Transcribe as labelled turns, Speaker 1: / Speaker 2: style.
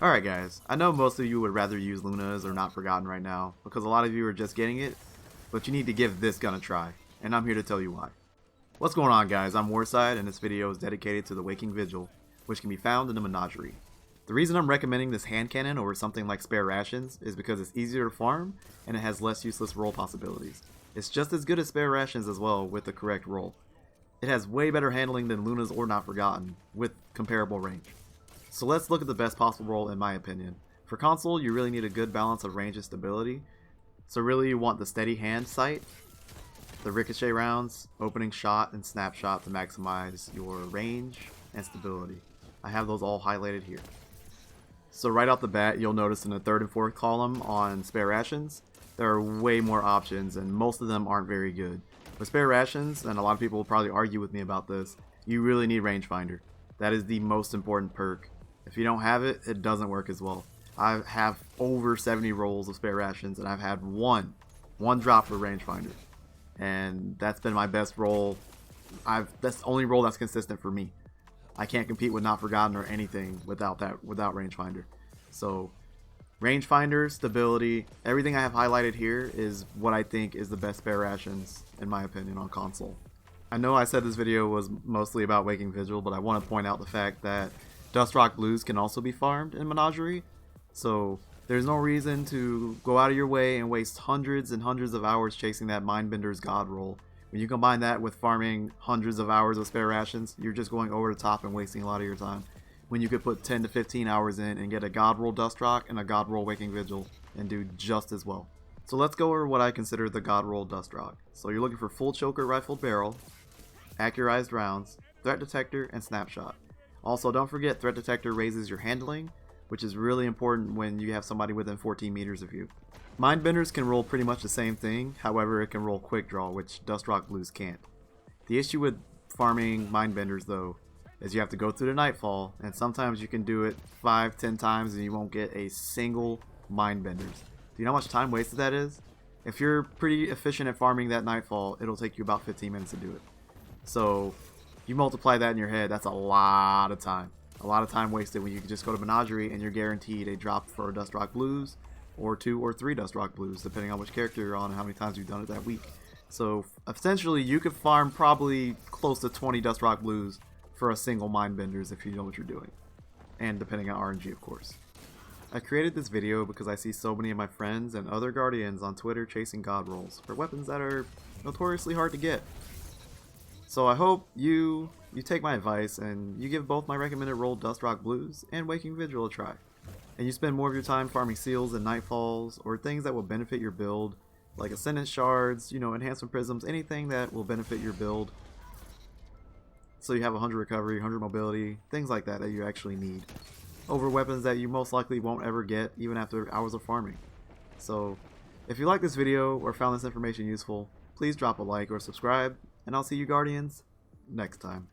Speaker 1: Alright guys, I know most of you would rather use Luna's or Not Forgotten right now, because a lot of you are just getting it, but you need to give this gun a try, and I'm here to tell you why. What's going on guys, I'm Warside, and this video is dedicated to the Waking Vigil, which can be found in the Menagerie. The reason I'm recommending this hand cannon over something like Spare Rations is because it's easier to farm, and it has less useless roll possibilities. It's just as good as Spare Rations as well with the correct roll. It has way better handling than Luna's or Not Forgotten, with comparable range. So let's look at the best possible roll in my opinion. For console, you really need a good balance of range and stability. So really you want the steady hand sight, the ricochet rounds, opening shot, and snapshot to maximize your range and stability. I have those all highlighted here. So right off the bat, you'll notice in the third and fourth column on Spare Rations, there are way more options and most of them aren't very good. With Spare Rations, and a lot of people will probably argue with me about this, you really need Rangefinder. That is the most important perk. If you don't have it, it doesn't work as well. I have over 70 rolls of Spare Rations and I've had one drop for Rangefinder. And that's been my best roll. That's the only roll that's consistent for me. I can't compete with Not Forgotten or anything without Rangefinder. So Rangefinder, stability, everything I have highlighted here is what I think is the best Spare Rations in my opinion on console. I know I said this video was mostly about Waking Vigil, but I want to point out the fact that Dustrock Blues can also be farmed in Menagerie, so there's no reason to go out of your way and waste hundreds and hundreds of hours chasing that Mindbender's God roll. When you combine that with farming hundreds of hours of Spare Rations, you're just going over the top and wasting a lot of your time. When you could put 10 to 15 hours in and get a God roll Dustrock and a God roll Waking Vigil and do just as well. So let's go over what I consider the God roll Dustrock. So you're looking for full choker rifled barrel, accurized rounds, threat detector, and snapshot. Also, don't forget threat detector raises your handling, which is really important when you have somebody within 14 meters of you. Mindbenders can roll pretty much the same thing, however it can roll quick draw, which Dustrock Blues can't. The issue with farming Mindbenders though, is you have to go through the Nightfall, and sometimes you can do it 5-10 times and you won't get a single Mindbenders. Do you know how much time wasted that is? If you're pretty efficient at farming that Nightfall, it'll take you about 15 minutes to do it. So you multiply that in your head, that's a lot of time. A lot of time wasted when you can just go to Menagerie and you're guaranteed a drop for a Dustrock Blues, or 2 or 3 Dustrock Blues, depending on which character you're on and how many times you've done it that week. So essentially you could farm probably close to 20 Dustrock Blues for a single Mindbenders if you know what you're doing. And depending on RNG of course. I created this video because I see so many of my friends and other Guardians on Twitter chasing God rolls for weapons that are notoriously hard to get. So I hope you take my advice and you give both my recommended roll Dustrock Blues and Waking Vigil a try. And you spend more of your time farming seals and nightfalls or things that will benefit your build, like Ascendant Shards, enhancement prisms, anything that will benefit your build. So you have 100 recovery, 100 mobility, things like that you actually need. Over weapons that you most likely won't ever get even after hours of farming. So if you like this video or found this information useful, please drop a like or subscribe. And I'll see you Guardians next time.